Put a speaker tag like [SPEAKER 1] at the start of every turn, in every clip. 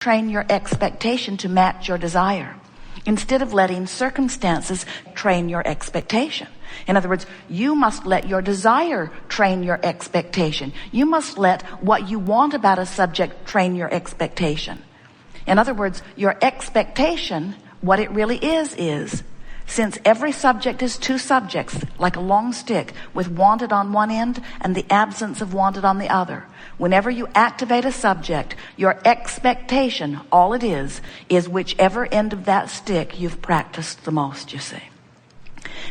[SPEAKER 1] train your expectation to match your desire, instead of letting circumstances train your expectation. In other words, you must let your desire train your expectation. You must let what you want about a subject train your expectation. In other words, your expectation, what it really is, since every subject is two subjects, like a long stick with wanted on one end and the absence of wanted on the other. Whenever you activate a subject, your expectation, all it is whichever end of that stick you've practiced the most, you see.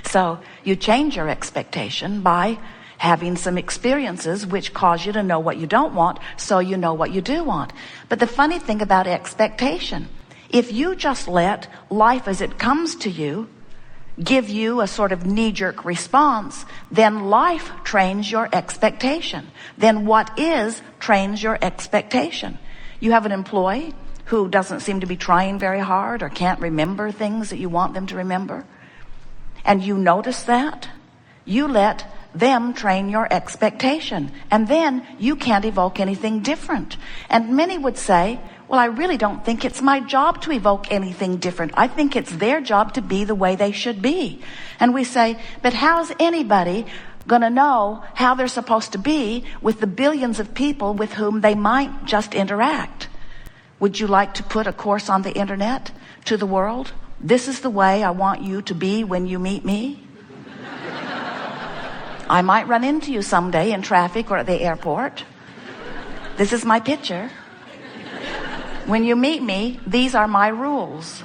[SPEAKER 1] So you change your expectation by having some experiences which cause you to know what you don't want, so you know what you do want. But the funny thing about expectation, if you just let life as it comes to you give you a sort of knee-jerk response, then life trains your expectation. Then what is trains your expectation. You have an employee who doesn't seem to be trying very hard or can't remember things that you want them to remember, and you notice that, you let them train your expectation, and then you can't evoke anything different. And many would say, well, I really don't think it's my job to evoke anything different. I think it's their job to be the way they should be. And we say, but how's anybody going to know how they're supposed to be with the billions of people with whom they might just interact? Would you like to put a course on the internet to the world? This is the way I want you to be when you meet me. I might run into you someday in traffic or at the airport. This is my picture. When you meet me, these are my rules.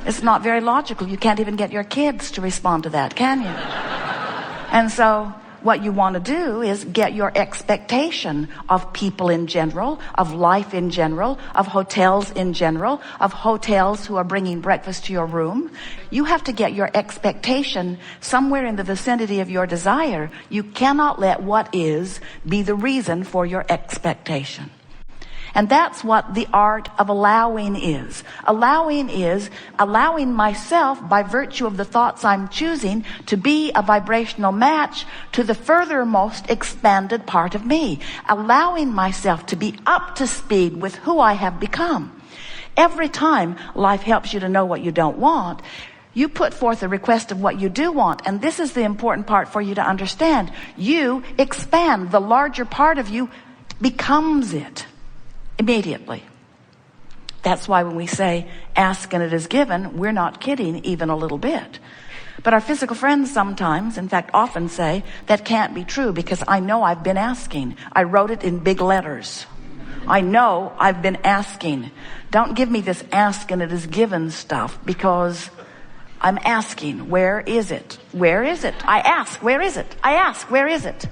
[SPEAKER 1] It's not very logical. You can't even get your kids to respond to that, can you? And so what you want to do is get your expectation of people in general, of life in general, of hotels in general, of hotels who are bringing breakfast to your room. You have to get your expectation somewhere in the vicinity of your desire. You cannot let what is be the reason for your expectation. And that's what the art of allowing is. Allowing is allowing myself, by virtue of the thoughts I'm choosing, to be a vibrational match to the furthermost expanded part of me. Allowing myself to be up to speed with who I have become. Every time life helps you to know what you don't want, you put forth a request of what you do want. And this is the important part for you to understand. You expand. The larger part of you becomes it. Immediately. That's why when we say, ask and it is given, we're not kidding even a little bit. But our physical friends sometimes, in fact often say, that can't be true because I know I've been asking. I wrote it in big letters. I know I've been asking. Don't give me this ask and it is given stuff, because I'm asking, where is it? Where is it? I ask, where is it? I ask, where is it?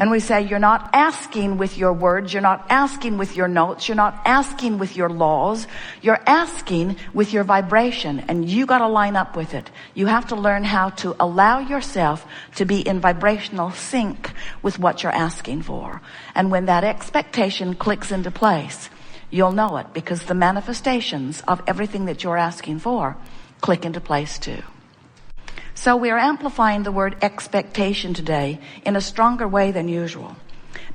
[SPEAKER 1] And we say, you're not asking with your words, you're not asking with your notes, you're not asking with your laws, you're asking with your vibration, and you got to line up with it. You have to learn how to allow yourself to be in vibrational sync with what you're asking for. And when that expectation clicks into place, you'll know it, because the manifestations of everything that you're asking for click into place too. So we are amplifying the word expectation today in a stronger way than usual.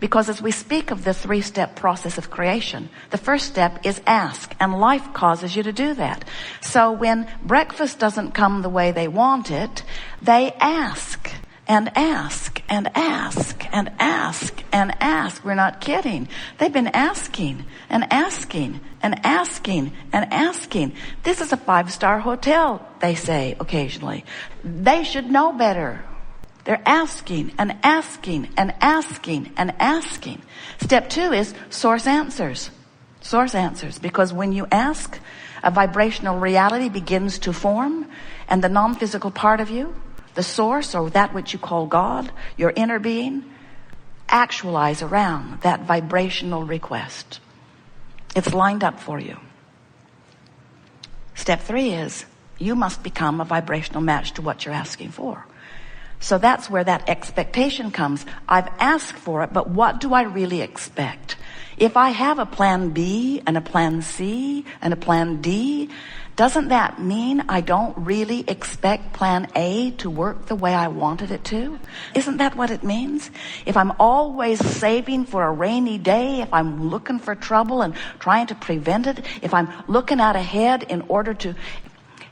[SPEAKER 1] Because as we speak of the three-step process of creation, the first step is ask, and life causes you to do that. So when breakfast doesn't come the way they want it, they ask and ask and ask and ask and ask. We're not kidding. They've been asking and asking and asking and asking. This is a 5-star hotel, they say occasionally. They should know better. They're asking and asking and asking and asking. Step 2 is source answers. Source answers. Because when you ask, a vibrational reality begins to form, and the non-physical part of you, the source, or that which you call God, your inner being, actualize around that vibrational request. It's lined up for you. Step 3 is you must become a vibrational match to what you're asking for. So that's where that expectation comes. I've asked for it, but what do I really expect? If I have a plan B and a plan C and a plan D, Doesn't that mean I don't really expect plan A to work the way I wanted it to? Isn't that what it means? If I'm always saving for a rainy day, if I'm looking for trouble and trying to prevent it, if I'm looking out ahead in order to...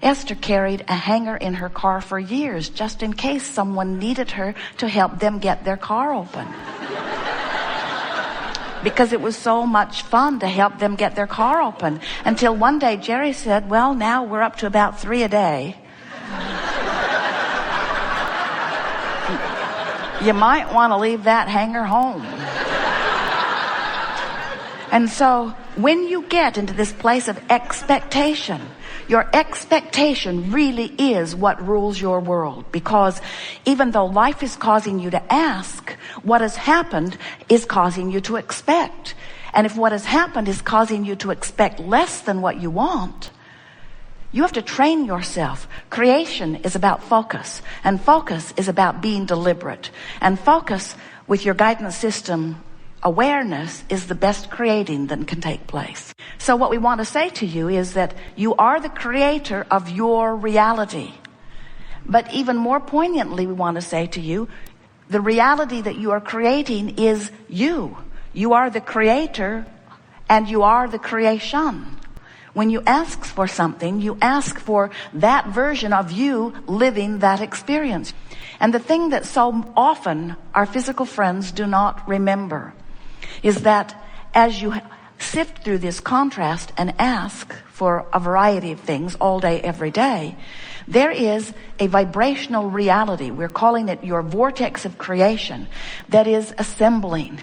[SPEAKER 1] Esther carried a hanger in her car for years just in case someone needed her to help them get their car open. Because it was so much fun to help them get their car open. Until one day Jerry said, well, now we're up to about 3 a day. You might want to leave that hanger home. And so when you get into this place of expectation, your expectation really is what rules your world. Because even though life is causing you to ask, what has happened is causing you to expect. And if what has happened is causing you to expect less than what you want, you have to train yourself. Creation is about focus, and focus is about being deliberate. And focus with your guidance system awareness is the best creating that can take place. So what we want to say to you is that you are the creator of your reality. But even more poignantly, we want to say to you, the reality that you are creating is you. You are the creator and you are the creation. When you ask for something, you ask for that version of you living that experience. And the thing that so often our physical friends do not remember is that as you sift through this contrast and ask for a variety of things all day, every day, there is a vibrational reality. We're calling it your vortex of creation that is assembling.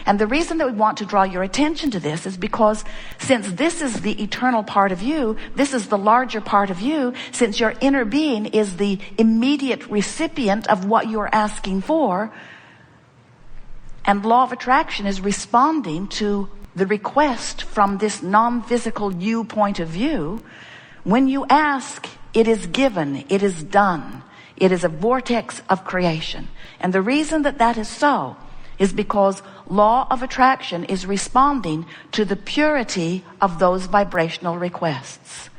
[SPEAKER 1] And the reason that we want to draw your attention to this is because since this is the eternal part of you, this is the larger part of you, since your inner being is the immediate recipient of what you're asking for, and law of attraction is responding to the request from this non-physical you point of view. When you ask, it is given, it is done. It is a vortex of creation. And the reason that that is so is because law of attraction is responding to the purity of those vibrational requests.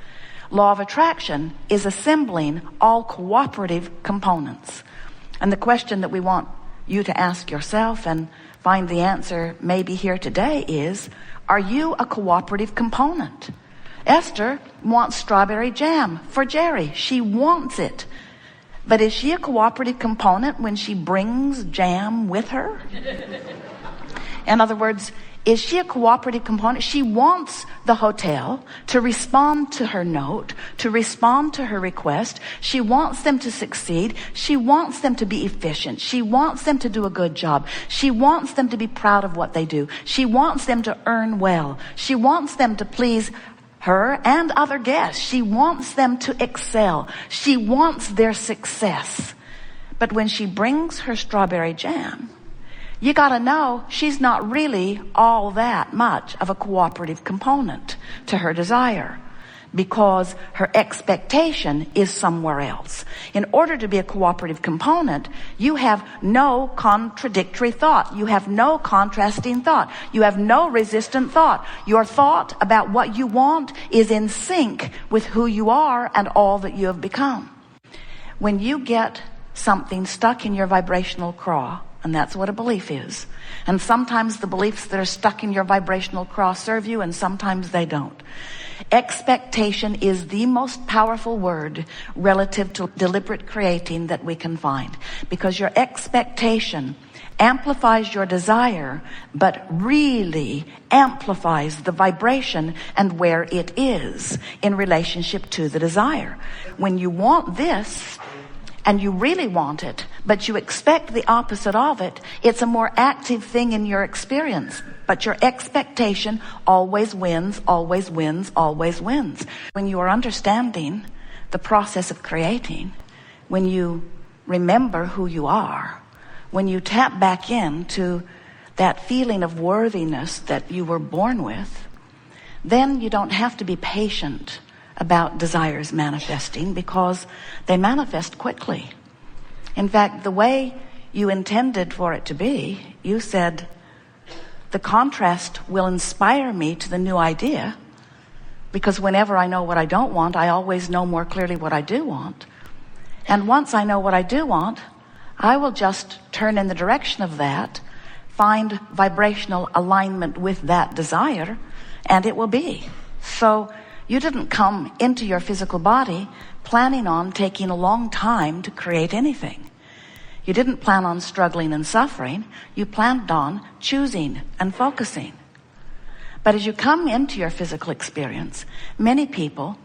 [SPEAKER 1] Law of attraction is assembling all cooperative components. And the question that we want you to ask yourself and find the answer maybe here today is, are you a cooperative component? Esther wants strawberry jam for Jerry. She wants it. But is she a cooperative component when she brings jam with her? In other words, is she a cooperative component? She wants the hotel to respond to her note, to respond to her request. She wants them to succeed. She wants them to be efficient. She wants them to do a good job. She wants them to be proud of what they do. She wants them to earn well. She wants them to please her and other guests. She wants them to excel. She wants their success. But when she brings her strawberry jam, you gotta know she's not really all that much of a cooperative component to her desire, because her expectation is somewhere else. In order to be a cooperative component, you have no contradictory thought. You have no contrasting thought. You have no resistant thought. Your thought about what you want is in sync with who you are and all that you have become. When you get something stuck in your vibrational craw, and that's what a belief is. And sometimes the beliefs that are stuck in your vibrational craw serve you, and sometimes they don't. Expectation is the most powerful word relative to deliberate creating that we can find. Because your expectation amplifies your desire, but really amplifies the vibration and where it is in relationship to the desire. When you want this, and you really want it, but you expect the opposite of it, it's a more active thing in your experience. But your expectation always wins, always wins, always wins. When you are understanding the process of creating, when you remember who you are, when you tap back into that feeling of worthiness that you were born with, then you don't have to be patient about desires manifesting, because they manifest quickly. In fact, the way you intended for it to be, you said, the contrast will inspire me to the new idea, Because whenever I know what I don't want, I always know more clearly what I do want. And once I know what I do want, I will just turn in the direction of that, find vibrational alignment with that desire, and it will be. So you didn't come into your physical body planning on taking a long time to create anything. You didn't plan on struggling and suffering. You planned on choosing and focusing. But as you come into your physical experience, many people,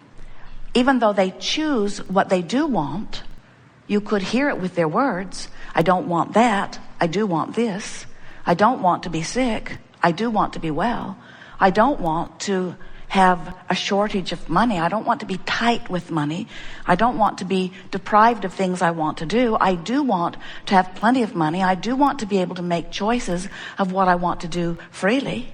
[SPEAKER 1] even though they choose what they do want, you could hear it with their words. I don't want that. I do want this. I don't want to be sick. I do want to be well. I don't want to have a shortage of money. I don't want to be tight with money. I don't want to be deprived of things I want to do. I do want to have plenty of money. I do want to be able to make choices of what I want to do freely.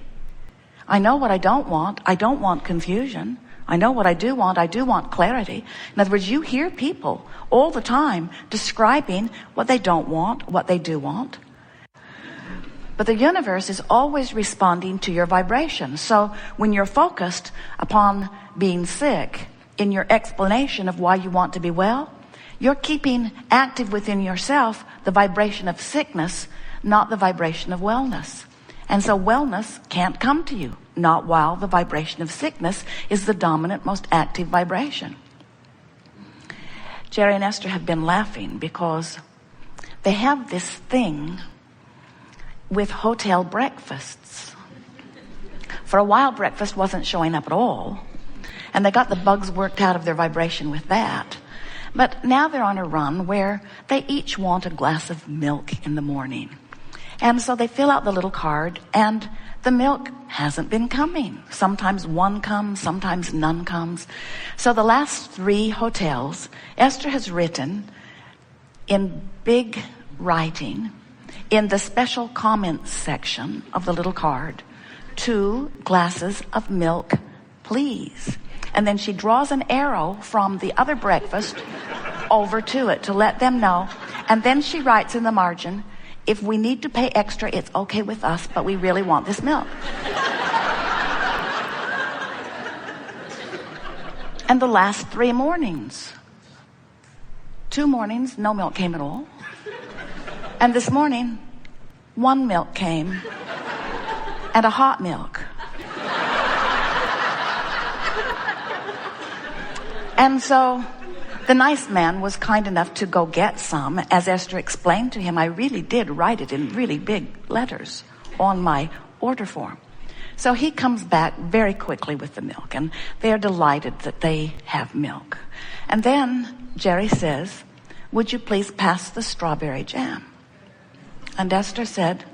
[SPEAKER 1] I know what I don't want. I don't want confusion. I know what I do want. I do want clarity. In other words, you hear people all the time describing what they don't want, what they do want. But the universe is always responding to your vibration. So when you're focused upon being sick in your explanation of why you want to be well, you're keeping active within yourself the vibration of sickness, not the vibration of wellness. And so wellness can't come to you, not while the vibration of sickness is the dominant, most active vibration. Jerry and Esther have been laughing because they have this thing with hotel breakfasts. For a while, breakfast wasn't showing up at all, and they got the bugs worked out of their vibration with that. But now they're on a run where they each want a glass of milk in the morning. And so they fill out the little card, and the milk hasn't been coming. Sometimes one comes, sometimes none comes. So the last 3 hotels, Esther has written in big writing in the special comments section of the little card, 2 glasses of milk, please. And then she draws an arrow from the other breakfast over to it to let them know. And then she writes in the margin, if we need to pay extra, it's okay with us, but we really want this milk. And the last 3 mornings, 2 mornings, no milk came at all. And this morning, 1 milk came, and a hot milk. And so the nice man was kind enough to go get some. As Esther explained to him, I really did write it in really big letters on my order form. So he comes back very quickly with the milk, and they're delighted that they have milk. And then Jerry says, would you please pass the strawberry jam? And Esther said,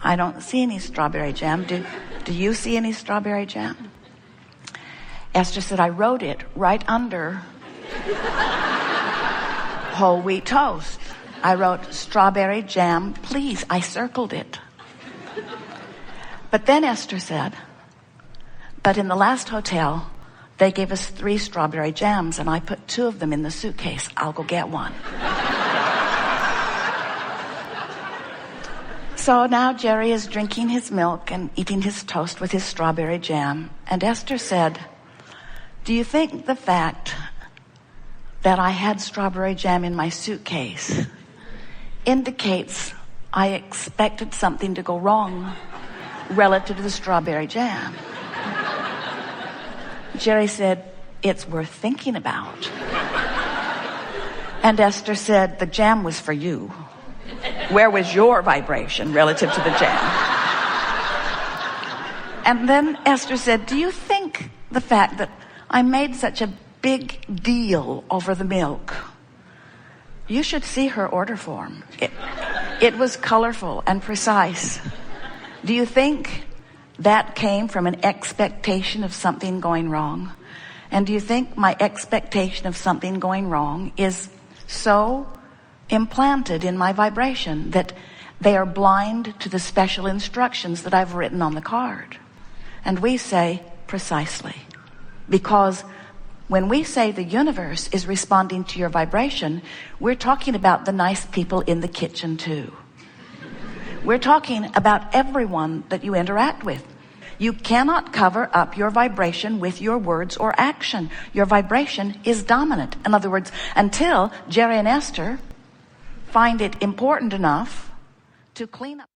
[SPEAKER 1] I don't see any strawberry jam. Do you see any strawberry jam? Esther said, I wrote it right under whole wheat toast. I wrote strawberry jam, please. I circled it. But then Esther said, but in the last hotel, they gave us 3 strawberry jams, and I put 2 of them in the suitcase. I'll go get one. So now Jerry is drinking his milk and eating his toast with his strawberry jam. And Esther said, do you think the fact that I had strawberry jam in my suitcase indicates I expected something to go wrong relative to the strawberry jam? Jerry said, it's worth thinking about. And Esther said, the jam was for you. Where was your vibration relative to the jam? And then Esther said, do you think the fact that I made such a big deal over the milk, you should see her order form. It was colorful and precise. Do you think that came from an expectation of something going wrong? And do you think my expectation of something going wrong is so implanted in my vibration that they are blind to the special instructions that I've written on the card? And we say, precisely. Because when we say the universe is responding to your vibration, we're talking about the nice people in the kitchen too. We're talking about everyone that you interact with. You cannot cover up your vibration with your words or action. Your vibration is dominant. In other words, until Jerry and Esther find it important enough to clean up